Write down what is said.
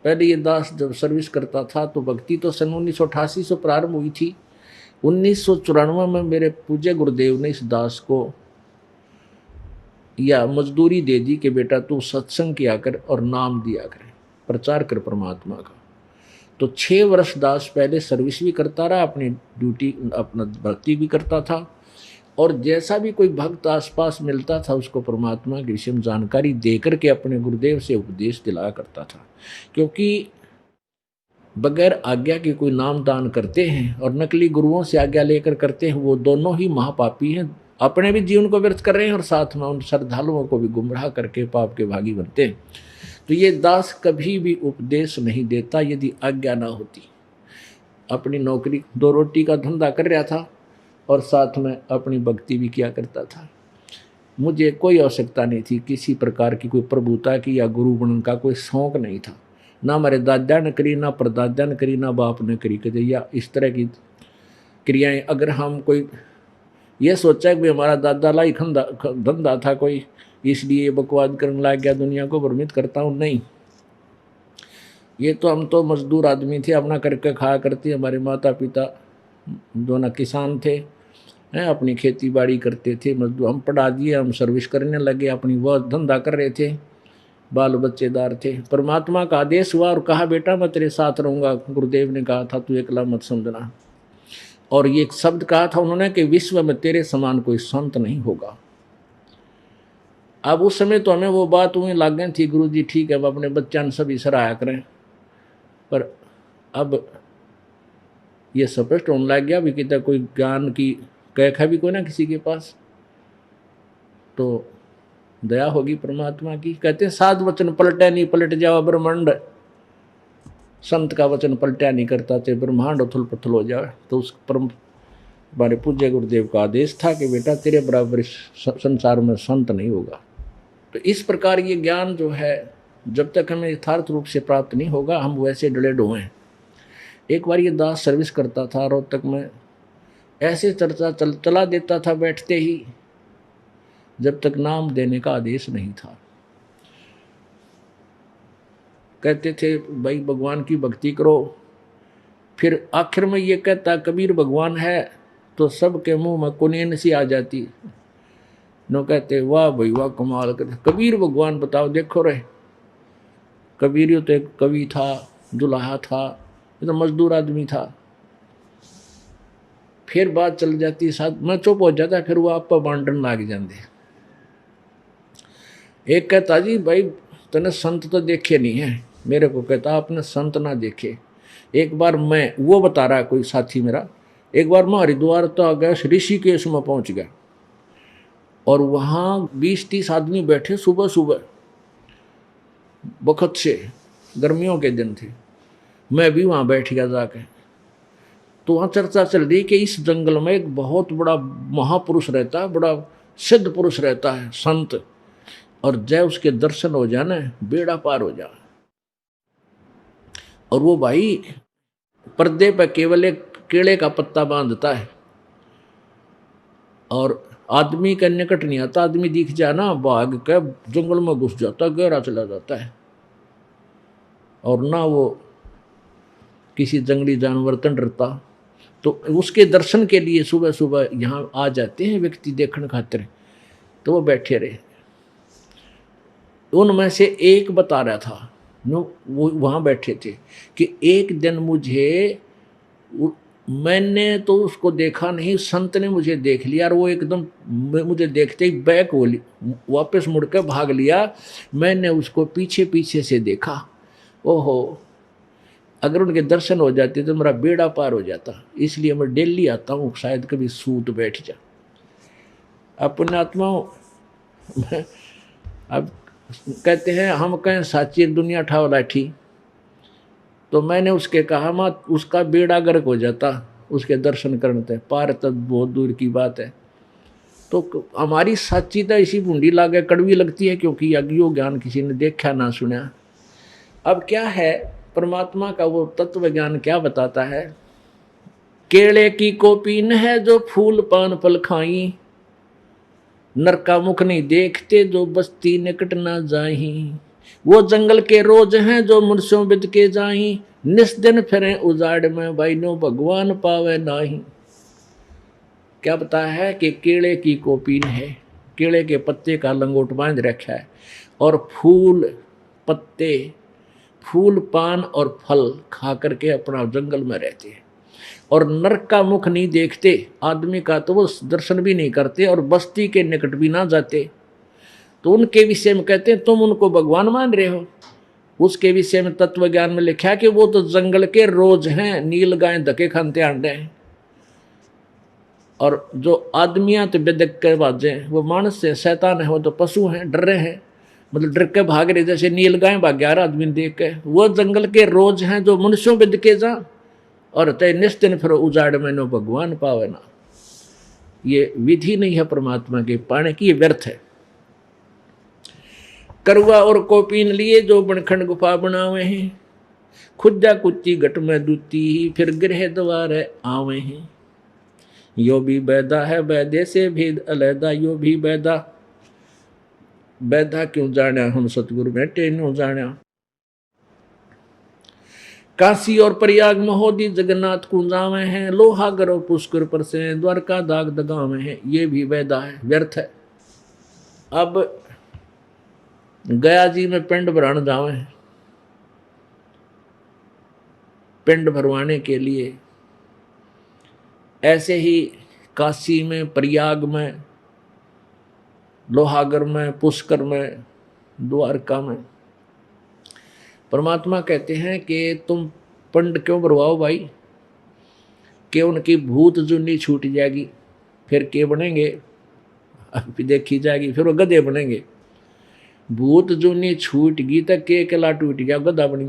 पहले ये दास जब सर्विस करता था तो भक्ति तो सन 1988 से प्रारंभ हुई थी। 1994 में मेरे पूज्य गुरुदेव ने इस दास को या मजदूरी दे दी कि बेटा तू सत्संग किया कर और नाम दिया कर, प्रचार कर परमात्मा का। तो 6 वर्ष दास पहले सर्विस भी करता रहा, अपनी ड्यूटी अपना भक्ति भी करता था, और जैसा भी कोई भक्त आसपास मिलता था उसको परमात्मा के विषय में जानकारी देकर के अपने गुरुदेव से उपदेश दिलाया करता था। क्योंकि बगैर आज्ञा के कोई नाम दान करते हैं और नकली गुरुओं से आज्ञा लेकर करते हैं, वो दोनों ही महापापी हैं, अपने भी जीवन को व्यर्थ कर रहे हैं और साथ में उन श्रद्धालुओं को भी गुमराह करके पाप के भागी बनते हैं। तो ये दास कभी भी उपदेश नहीं देता यदि आज्ञा ना होती। अपनी नौकरी 2 रोटी का धंधा कर रहा था और साथ में अपनी भक्ति भी किया करता था। मुझे कोई आवश्यकता नहीं थी किसी प्रकार की, कोई प्रभुता की या गुरु बनने का कोई शौक नहीं था। ना हमारे दादा ने करी, ना परदादा ने करी, ना बाप ने करी कदे, या इस तरह की क्रियाएं। अगर हम कोई ये सोचा कि हमारा दादा लाई धंधा था कोई, इसलिए बकवाद करने लग गया, दुनिया को भ्रमित करता हूँ, नहीं। ये तो हम तो मजदूर आदमी थे, अपना करके खाया करते। हमारे माता पिता दोनों किसान थे, हैं, अपनी खेती बाड़ी करते थे। मजदूर हम पढ़ा दिए, हम सर्विस करने लगे, अपनी वह धंधा कर रहे थे, बाल बच्चेदार थे। परमात्मा का आदेश हुआ और कहा बेटा मैं तेरे साथ रहूँगा। गुरुदेव ने कहा था तू अकेला मत समझना, और ये एक शब्द कहा था उन्होंने कि विश्व में तेरे समान कोई संत नहीं होगा। अब उस समय तो हमें वो बात हुई लाग गई थी, गुरु जी ठीक है अब अपने बच्चा सभी सराहा करें, पर अब ये स्पष्ट होने लग गया भी कितना कोई ज्ञान की कैख है भी कोई ना किसी के पास, तो दया होगी परमात्मा की। कहते हैं साध वचन पलटे नहीं पलट जाओ ब्रह्मांड, संत का वचन पलटा नहीं करता थे ब्रह्मांड उथल पुथल हो जाए। तो उस परम हमारे पूज्य गुरुदेव का आदेश था कि बेटा तेरे बराबर संसार में संत नहीं होगा। तो इस प्रकार ये ज्ञान जो है जब तक हमें यथार्थ रूप से प्राप्त नहीं होगा हम वैसे डले डोए हैं। एक बार ये दास सर्विस करता था रोहतक में, ऐसे चर्चा चला देता था बैठते ही, जब तक नाम देने का आदेश नहीं था। कहते थे भाई भगवान की भक्ति करो, फिर आखिर में ये कहता कबीर भगवान है, तो सबके मुंह में कुनेन सी आ जाती। नो कहते वाह भाई वाह कमाल करते, कबीर भगवान बताओ देखो रहे। कबीर तो एक कवि था, दुल्हा था, ये तो मजदूर आदमी था। फिर बात चल जाती, साथ मैं चुप हो जाता, फिर वो आप पर बांटन लाग जाते। एक कहता जी भाई तने संत तो देखे नहीं है, मेरे को कहता आपने संत ना देखे। एक बार मैं, वो बता रहा है कोई साथी मेरा, एक बार मैं हरिद्वार तो आ गया, ऋषिकेश में पहुंच गया और वहाँ 20-30 आदमी बैठे सुबह सुबह बखत से, गर्मियों के दिन थे। मैं भी वहाँ बैठ गया जाके, तो वहाँ चर्चा चल रही कि इस जंगल में एक बहुत बड़ा महापुरुष रहता है, बड़ा सिद्ध पुरुष रहता है संत, और जय उसके दर्शन हो जाना बेड़ा पार हो जाए। और वो भाई पर्दे पर केवल एक केले का पत्ता बांधता है और आदमी के निकट नहीं आता। आदमी दिख जाए ना भाग के जंगल में घुस जाता, गहरा चला जाता है, और ना वो किसी जंगली जानवर तन डरता। तो उसके दर्शन के लिए सुबह सुबह यहाँ आ जाते हैं व्यक्ति देखने खातिर, तो वो बैठे रहे। उनमें से एक बता रहा था, वो वहाँ बैठे थे, कि एक दिन मैंने तो उसको देखा नहीं, संत ने मुझे देख लिया और वो एकदम मुझे देखते ही बैक हो वापस मुड़कर भाग लिया। मैंने उसको पीछे पीछे से देखा। ओहो, अगर उनके दर्शन हो जाते तो मेरा बेड़ा पार हो जाता। इसलिए मैं डेली आता हूँ, शायद कभी सूत बैठ जा। अपने आत्माओं अब कहते हैं हम कहें साची दुनिया ठाव लाठी, तो मैंने उसके कहा मत उसका बेड़ा गर्क हो जाता उसके दर्शन करते, पार तब बहुत दूर की बात है। तो हमारी साचीता इसी बूंदी लागे कड़वी लगती है, क्योंकि अज्ञो ज्ञान किसी ने देखा ना सुना। अब क्या है परमात्मा का वो तत्व ज्ञान क्या बताता है, केले की कोपीन है जो फूल पान फल खाई, नर का मुख नहीं देखते जो बस्ती निकट ना जाही, वो जंगल के रोज हैं जो मुनस्यों बिद के जाही, निस दिन फिरें उजाड़ में भाई नो भगवान पावे नाही। क्या पता है कि केले की कोपीन है, केले के पत्ते का लंगोट बांध रखा है और फूल पत्ते, फूल पान और फल खा करके अपना जंगल में रहते हैं और नरक का मुख नहीं देखते, आदमी का तो वो दर्शन भी नहीं करते और बस्ती के निकट भी ना जाते। तो उनके विषय में कहते हैं तुम उनको भगवान मान रहे हो। उसके विषय में तत्व ज्ञान में लिखा है कि वो तो जंगल के रोज हैं, नील गाय धके खानते आंडे हैं। और जो आदमियां तो बेदक के बाजे हैं, वो मानस से शैतान है, वो तो पशु हैं, डर रहे हैं, मतलब डर के भाग रहे, जैसे नील गाय भाग गया आदमी देख के। वो जंगल के रोज हैं जो मनुष्यों बिद के जा, और तय निश्चिन फिर उजाड़ में नो भगवान पावे ना। ये विधि नहीं है परमात्मा के पाने की, ये व्यर्थ है। करुआ और कोपीन लिए जो बनखंड गुफा बनावे हैं, खुदा कुत्ती घट में दूती ही फिर गृह द्वार आवे हैं। यो भी बैदा है बैदे से भेद अलैदा, यो भी बैदा, बैदा क्यों जाना हम सतगुरु बैठे नो जाना। काशी और प्रयाग महोदी जगन्नाथ कुंजावे हैं, लोहागर और पुष्कर पर से द्वारका दाग दगावे हैं। ये भी बैदा है, व्यर्थ है। अब गया जी में पिंड भराने जावे हैं, पिंड भरवाने के लिए। ऐसे ही काशी में, प्रयाग में, लोहागर में, पुष्कर में, द्वारका में परमात्मा कहते हैं कि तुम पिंड क्यों भरवाओ भाई, कि उनकी भूत जुनी छूट जाएगी, फिर के बनेंगे, अभी देखी जाएगी, फिर वो गधे बनेंगे। भूत जुनी छूट गई तो के कला टूट गया, गधा बन गया।